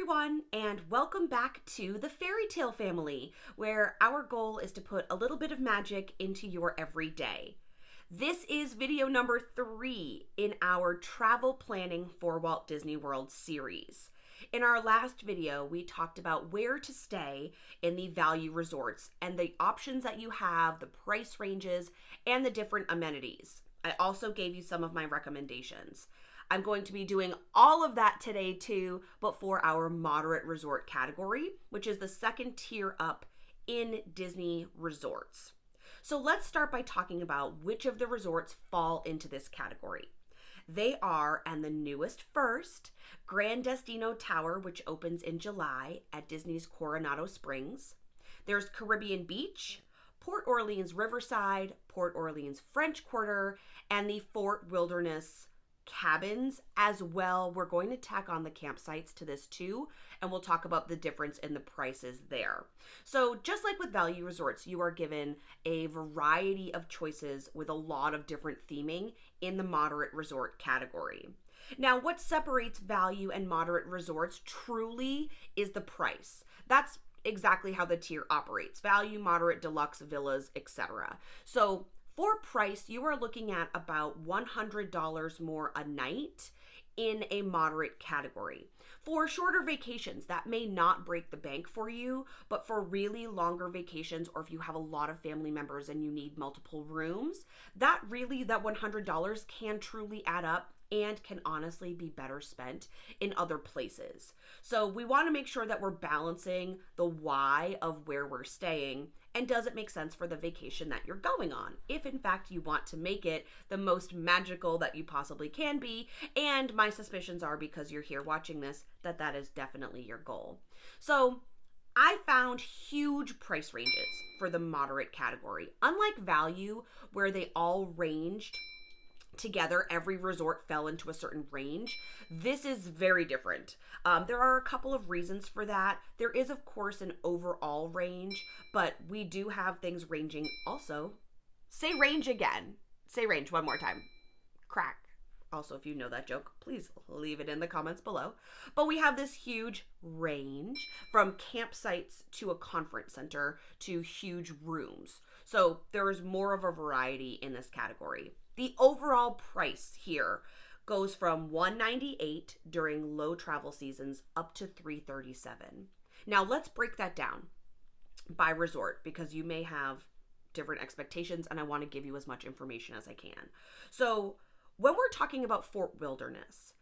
everyone, and welcome back to the Fairy Tale family, where our goal is to put a little bit of magic into your everyday. This is video number 3 in our travel planning for Walt Disney World series. In our last video, we talked about where to stay in the value resorts and the options that you have, the price ranges, and the different amenities. I also gave you some of my recommendations. I'm going to be doing all of that today too, but for our moderate resort category, which is the second tier up in Disney resorts. So let's start by talking about which of the resorts fall into this category. They are, and the newest first, Grand Destino Tower, which opens in July at Disney's Coronado Springs. There's Caribbean Beach, Port Orleans Riverside, Port Orleans French Quarter, and the Fort Wilderness cabins as well. We're going to tack on the campsites to this too, and we'll talk about the difference in the prices there. So just like with value resorts, you are given a variety of choices with a lot of different theming in the moderate resort category. Now, what separates value and moderate resorts truly is the price. That's exactly how the tier operates: value, moderate, deluxe, villas, etc. So for price, you are looking at about $100 more a night in a moderate category. For shorter vacations, that may not break the bank for you, but for really longer vacations, or if you have a lot of family members and you need multiple rooms, that $100 can truly add up and can honestly be better spent in other places. So we want to make sure that we're balancing the why of where we're staying, and does it make sense for the vacation that you're going on, if in fact you want to make it the most magical that you possibly can be. And my suspicions are, because you're here watching this, that that is definitely your goal. So I found huge price ranges for the moderate category. Unlike value, where they all ranged together, every resort fell into a certain range, this is very different. There are a couple of reasons for that. There is, of course, an overall range, but we do have things ranging also. Say range again. Say range one more time. Crack. Also, if you know that joke, please leave it in the comments below. But we have this huge range from campsites to a conference center to huge rooms. So there is more of a variety in this category. The overall price here goes from $198 during low travel seasons up to $337. Now let's break that down by resort, because you may have different expectations and I want to give you as much information as I can. So when we're talking about Fort Wilderness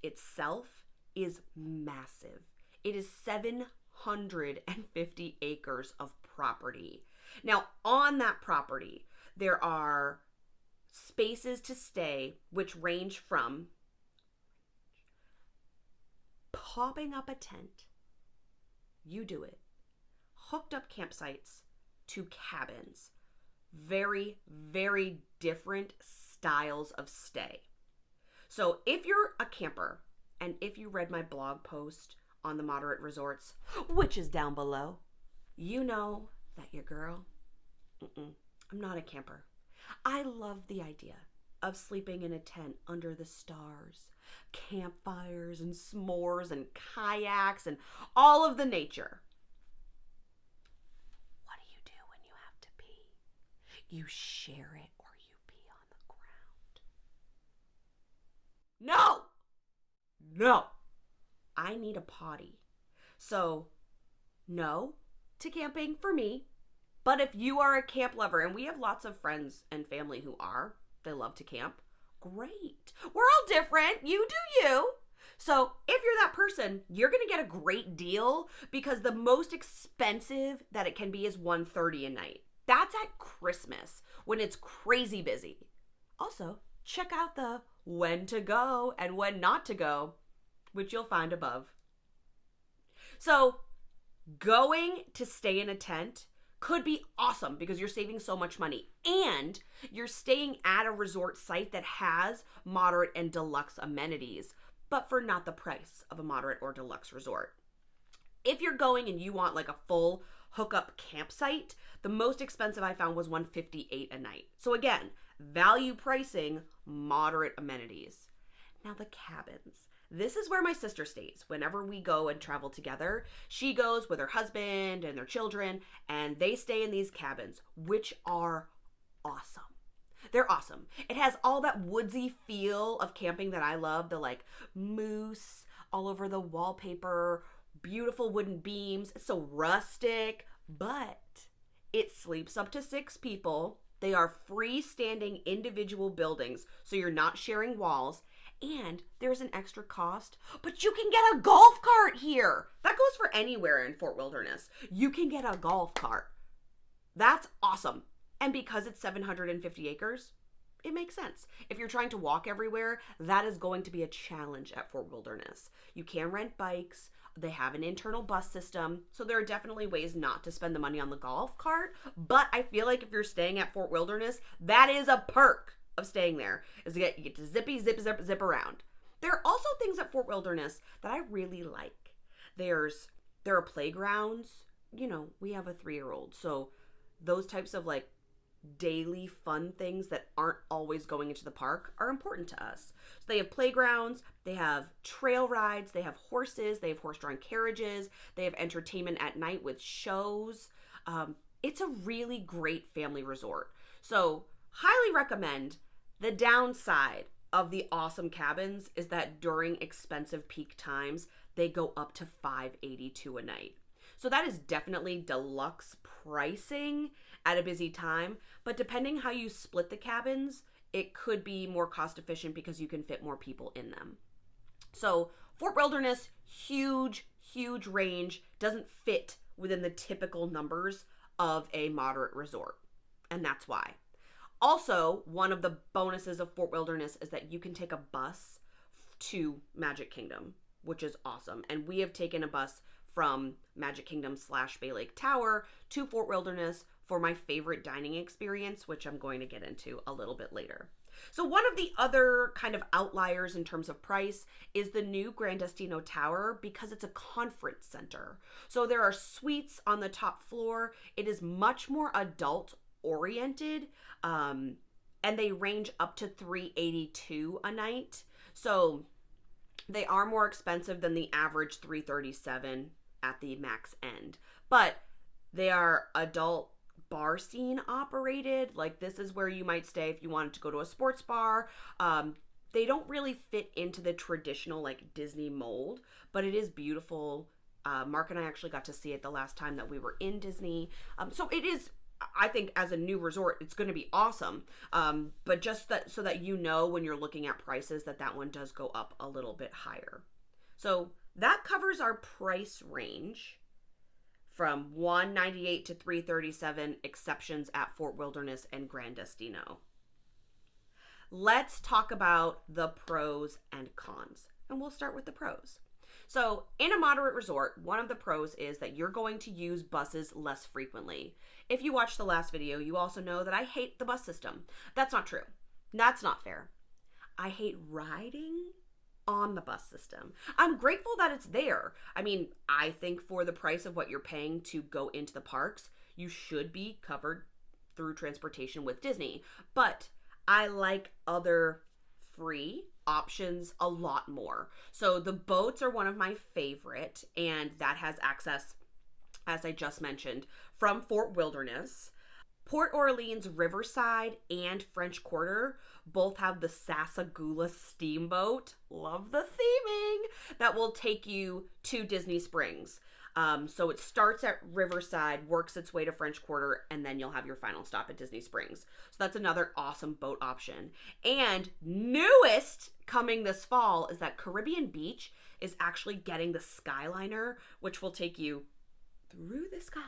itself is massive. It is 750 acres of property. Now on that property, there are spaces to stay which range from popping up a tent, you do it, hooked up campsites, to cabins. Very, very different styles of stay. So if you're a camper, and if you read my blog post on the moderate resorts, which is down below, you know that your girl, I'm not a camper. I love the idea of sleeping in a tent under the stars, campfires and s'mores and kayaks and all of the nature. What do you do when you have to pee? You share it, or you pee on the ground. No, I need a potty. So no to camping for me. But if you are a camp lover, and we have lots of friends and family who they love to camp, great. We're all different. You do you. So if you're that person, you're going to get a great deal, because the most expensive that it can be is $130 a night. That's at Christmas when it's crazy busy. Also, check out the when to go and when not to go, which you'll find above. So going to stay in a tent could be awesome, because you're saving so much money and you're staying at a resort site that has moderate and deluxe amenities, but for not the price of a moderate or deluxe resort. If you're going and you want like a full hookup campsite, the most expensive I found was $158 a night. So again, value pricing, moderate amenities. Now the cabins. This is where my sister stays. Whenever we go and travel together, she goes with her husband and their children, and they stay in these cabins, which are awesome. They're awesome. It has all that woodsy feel of camping that I love. The like moose all over the wallpaper, beautiful wooden beams. It's so rustic, but it sleeps up to 6 people. They are freestanding individual buildings, so you're not sharing walls. And there's an extra cost, but you can get a golf cart here. That goes for anywhere in Fort Wilderness. You can get a golf cart. That's awesome. And because it's 750 acres, it makes sense. If you're trying to walk everywhere, that is going to be a challenge at Fort Wilderness. You can rent bikes. They have an internal bus system. So there are definitely ways not to spend the money on the golf cart. But I feel like if you're staying at Fort Wilderness, that is a perk of staying there, is you get to zip around. There are also things at Fort Wilderness that I really like. There are playgrounds. You know, we have a 3-year-old, so those types of like daily fun things that aren't always going into the park are important to us. So they have playgrounds, they have trail rides, they have horses, they have horse-drawn carriages, they have entertainment at night with shows. It's a really great family resort. So highly recommend. The downside of the awesome cabins is that during expensive peak times, they go up to $582 a night. So that is definitely deluxe pricing at a busy time, but depending how you split the cabins, it could be more cost efficient because you can fit more people in them. So Fort Wilderness, huge range, doesn't fit within the typical numbers of a moderate resort, and that's why. Also, one of the bonuses of Fort Wilderness is that you can take a bus to Magic Kingdom, which is awesome. And we have taken a bus from Magic Kingdom / Bay Lake Tower to Fort Wilderness for my favorite dining experience, which I'm going to get into a little bit later. So one of the other kind of outliers in terms of price is the new Gran Destino Tower, because it's a conference center. So there are suites on the top floor. It is much more adult oriented, and they range up to $382 a night. So they are more expensive than the average $337 at the max end, but they are adult bar scene operated. Like, this is where you might stay if you wanted to go to a sports bar. They don't really fit into the traditional like Disney mold, but it is beautiful. Mark and I actually got to see it the last time that we were in Disney. So it is, I think, as a new resort, it's going to be awesome. But just that, so that you know when you're looking at prices, that one does go up a little bit higher. So that covers our price range from $198 to $337, exceptions at Fort Wilderness and Gran Destino. Let's talk about the pros and cons. And we'll start with the pros. So in a moderate resort, one of the pros is that you're going to use buses less frequently. If you watched the last video, you also know that I hate the bus system. That's not true. That's not fair. I hate riding on the bus system. I'm grateful that it's there. I mean, I think for the price of what you're paying to go into the parks, you should be covered through transportation with Disney. But I like other free options a lot more. So the boats are one of my favorite, and that has access, as I just mentioned, from Fort Wilderness. Port Orleans Riverside and French Quarter both have the Sassagoula steamboat, love the theming, that will take you to Disney Springs. So it starts at Riverside, works its way to French Quarter, and then you'll have your final stop at Disney Springs. So that's another awesome boat option. And newest coming this fall is that Caribbean Beach is actually getting the Skyliner, which will take you through the sky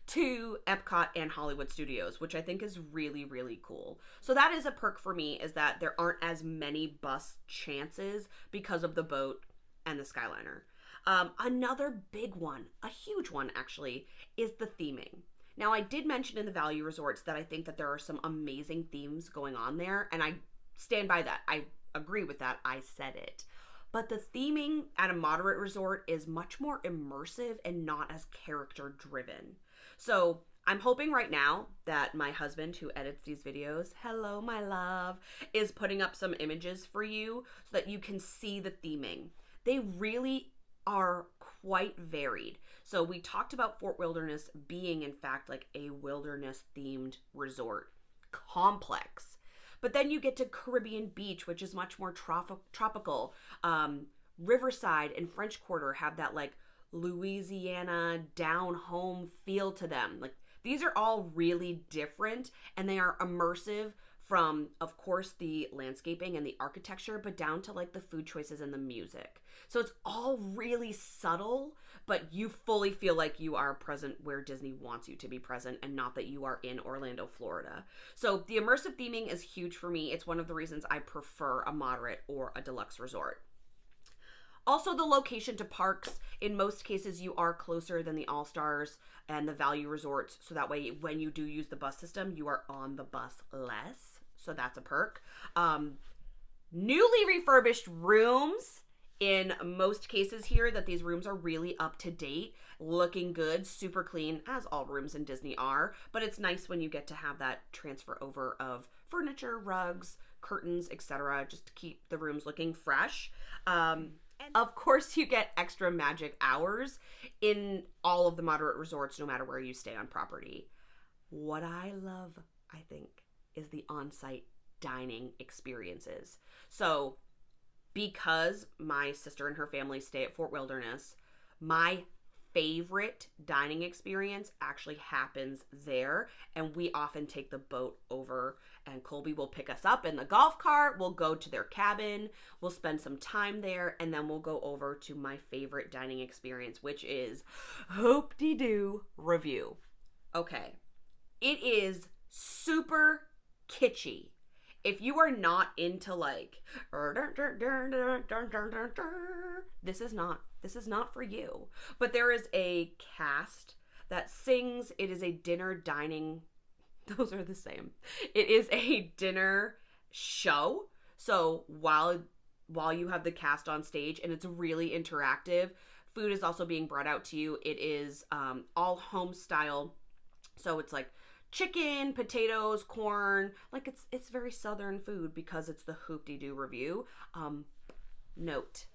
to Epcot and Hollywood Studios, which I think is really, really cool. So that is a perk for me, is that there aren't as many bus chances because of the boat and the Skyliner. Another big one, a huge one actually, is the theming. Now, I did mention in the value resorts that I think that there are some amazing themes going on there, and I stand by that. I agree with that. I said it. But the theming at a moderate resort is much more immersive and not as character driven. So I'm hoping right now that my husband, who edits these videos, hello, my love, is putting up some images for you so that you can see the theming. They really are quite varied. So we talked about Fort Wilderness being, in fact, like a wilderness themed resort complex. But then you get to Caribbean Beach, which is much more tropical. Riverside and French Quarter have that like Louisiana down home feel to them. Like these are all really different, and they are immersive from, of course, the landscaping and the architecture, but down to like the food choices and the music. So it's all really subtle, but you fully feel like you are present where Disney wants you to be present and not that you are in Orlando, Florida. So the immersive theming is huge for me. It's one of the reasons I prefer a moderate or a deluxe resort. Also, the location to parks. In most cases, you are closer than the All-Stars and the value resorts. So that way, when you do use the bus system, you are on the bus less. So that's a perk. Newly refurbished rooms. In most cases here, that these rooms are really up to date, looking good, super clean, as all rooms in Disney are. But it's nice when you get to have that transfer over of furniture, rugs, curtains, etc., just to keep the rooms looking fresh. Of course, you get extra magic hours in all of the moderate resorts, no matter where you stay on property. What I love, I think, is the on-site dining experiences. So, because my sister and her family stay at Fort Wilderness, my favorite dining experience actually happens there, and we often take the boat over, and Colby will pick us up in the golf cart. We'll go to their cabin, we'll spend some time there, and then we'll go over to my favorite dining experience, which is Hoop-de-Doo Review. Okay, it is super kitschy. If you are not into like this is not for you. But there is a cast that sings. It is a dinner dining. Those are the same. It is a dinner show. So while you have the cast on stage, and it's really interactive, food is also being brought out to you. It is all home style. So it's like chicken, potatoes, corn, like it's very southern food because it's the Hoop-de-Doo Review. Note,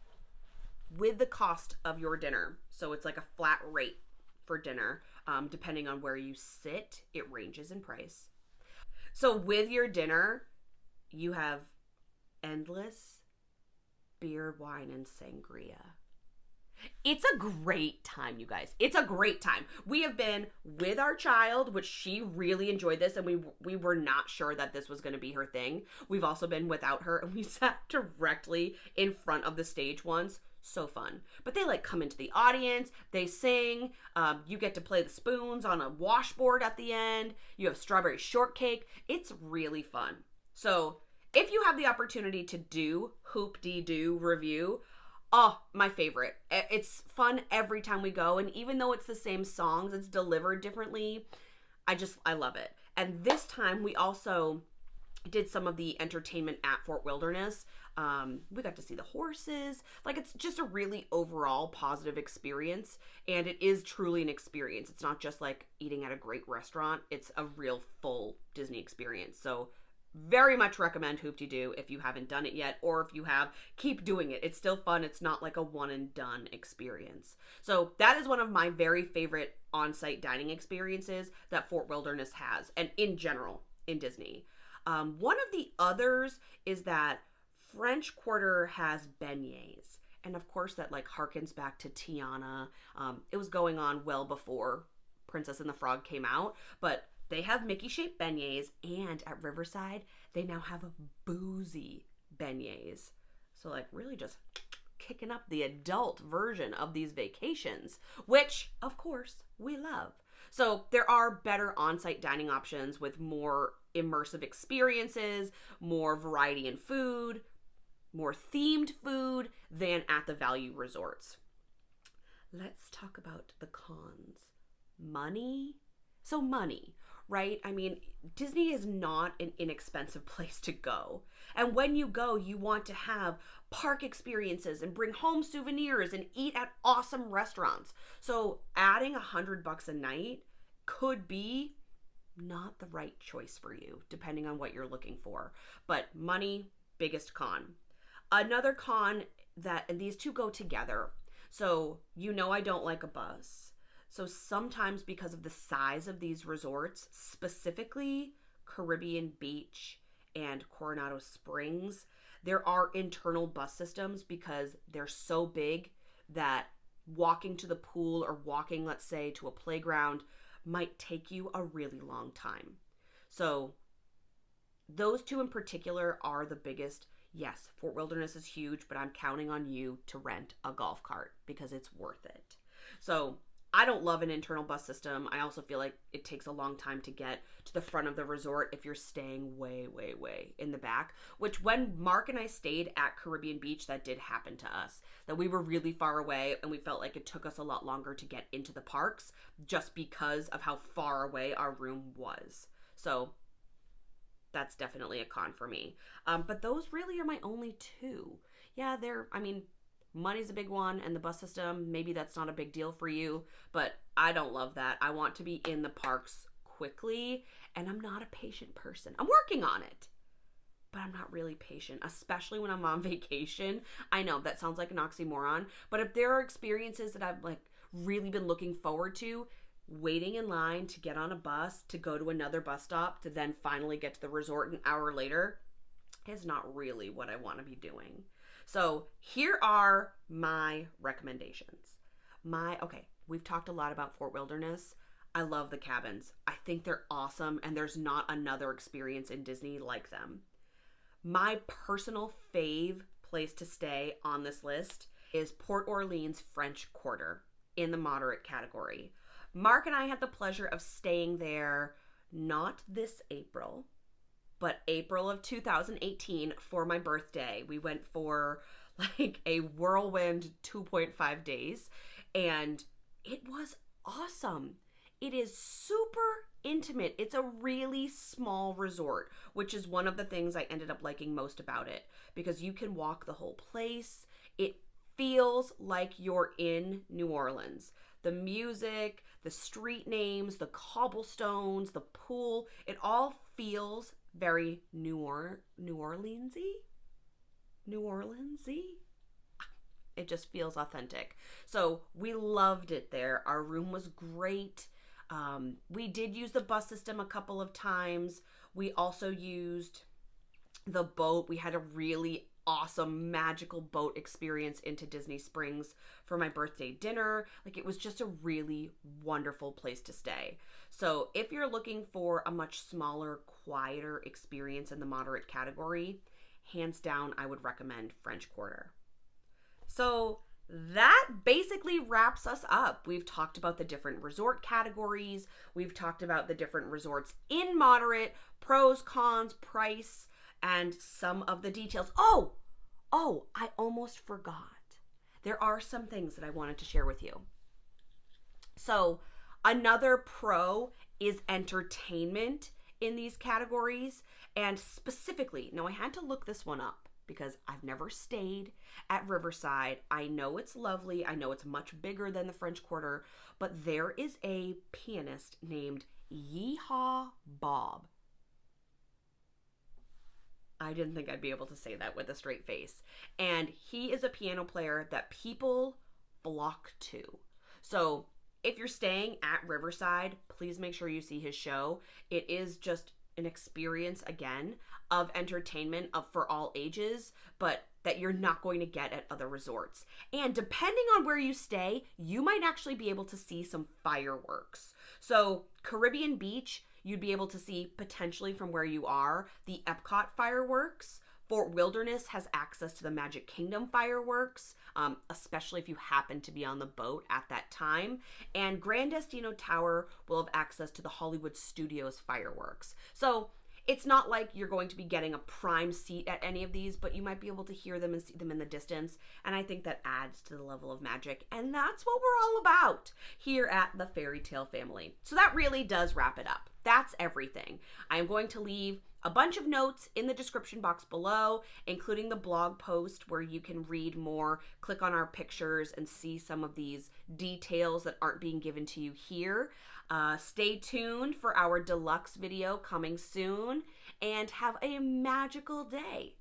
with the cost of your dinner, so it's like a flat rate for dinner, depending on where you sit, it ranges in price. So with your dinner, you have endless beer, wine, and sangria. It's a great time, you guys. It's a great time. We have been with our child, which she really enjoyed this, and we were not sure that this was going to be her thing. We've also been without her, and we sat directly in front of the stage once. So fun. But they like come into the audience, they sing, you get to play the spoons on a washboard at the end, you have strawberry shortcake. It's really fun. So if you have the opportunity to do Hoop-de-Doo Review, oh, my favorite. It's fun every time we go. And even though it's the same songs, it's delivered differently. I love it. And this time we also did some of the entertainment at Fort Wilderness. We got to see the horses. Like, it's just a really overall positive experience. And it is truly an experience. It's not just like eating at a great restaurant. It's a real full Disney experience. So very much recommend Hoop-de-Doo if you haven't done it yet, or if you have, keep doing it. It's still fun. It's not like a one and done experience. So that is one of my very favorite on-site dining experiences that Fort Wilderness has, and in general in Disney. One of the others is that French Quarter has beignets, and of course that like harkens back to Tiana. It was going on well before Princess and the Frog came out, but they have Mickey-shaped beignets, and at Riverside, they now have boozy beignets. So, like, really just kicking up the adult version of these vacations, which, of course, we love. So, there are better on-site dining options with more immersive experiences, more variety in food, more themed food than at the value resorts. Let's talk about the cons. Money. So, money. Right? I mean, Disney is not an inexpensive place to go. And when you go, you want to have park experiences and bring home souvenirs and eat at awesome restaurants. So adding $100 a night could be not the right choice for you, depending on what you're looking for. But money, biggest con. Another con and these two go together. So, I don't like a bus. So sometimes because of the size of these resorts, specifically Caribbean Beach and Coronado Springs, there are internal bus systems because they're so big that walking to the pool or walking, let's say, to a playground might take you a really long time. So those two in particular are the biggest. Yes, Fort Wilderness is huge, but I'm counting on you to rent a golf cart because it's worth it. So I don't love an internal bus system. I also feel like it takes a long time to get to the front of the resort if you're staying way, way, way in the back, which when Mark and I stayed at Caribbean Beach, that did happen to us, that we were really far away and we felt like it took us a lot longer to get into the parks just because of how far away our room was. So that's definitely a con for me. But those really are my only two. Yeah, money's a big one, and the bus system, maybe that's not a big deal for you, but I don't love that. I want to be in the parks quickly, and I'm not a patient person. I'm working on it, but I'm not really patient, especially when I'm on vacation. I know that sounds like an oxymoron, but if there are experiences that I've really been looking forward to, waiting in line to get on a bus, to go to another bus stop, to then finally get to the resort an hour later, is not really what I want to be doing. So here are my recommendations. We've talked a lot about Fort Wilderness. I love the cabins. I think they're awesome, and there's not another experience in Disney like them. My personal fave place to stay on this list is Port Orleans French Quarter in the moderate category. Mark and I had the pleasure of staying there not this April, but April of 2018 for my birthday. We went for a whirlwind 2.5 days, and it was awesome. It is super intimate. It's a really small resort, which is one of the things I ended up liking most about it, because you can walk the whole place. It feels like you're in New Orleans. The music, the street names, the cobblestones, the pool, it all feels very New Orleans-y? It just feels authentic. So we loved it there. Our room was great. We did use the bus system a couple of times. We also used the boat. We had a really awesome magical boat experience into Disney Springs for my birthday dinner. It was just a really wonderful place to stay. So if you're looking for a much smaller, quieter experience in the moderate category, hands down, I would recommend French Quarter. So that basically wraps us up. We've talked about the different resort categories. We've talked about the different resorts in moderate, pros, cons, price, and some of the details. Oh, I almost forgot. There are some things that I wanted to share with you. So another pro is entertainment in these categories. And specifically, now I had to look this one up because I've never stayed at Riverside. I know it's lovely. I know it's much bigger than the French Quarter, but there is a pianist named Yeehaw Bob. I didn't think I'd be able to say that with a straight face. And he is a piano player that people flock to. So if you're staying at Riverside, please make sure you see his show. It is just an experience, again, of entertainment for all ages, but that you're not going to get at other resorts. And depending on where you stay, you might actually be able to see some fireworks. So Caribbean Beach, you'd be able to see potentially from where you are the Epcot fireworks. Fort Wilderness has access to the Magic Kingdom fireworks, especially if you happen to be on the boat at that time. And Grand Destino Tower will have access to the Hollywood Studios fireworks. So it's not like you're going to be getting a prime seat at any of these, but you might be able to hear them and see them in the distance. And I think that adds to the level of magic. And that's what we're all about here at the Fairy Tale Family. So that really does wrap it up. That's everything. I am going to leave a bunch of notes in the description box below, including the blog post where you can read more, click on our pictures, and see some of these details that aren't being given to you here. Stay tuned for our deluxe video coming soon, and have a magical day.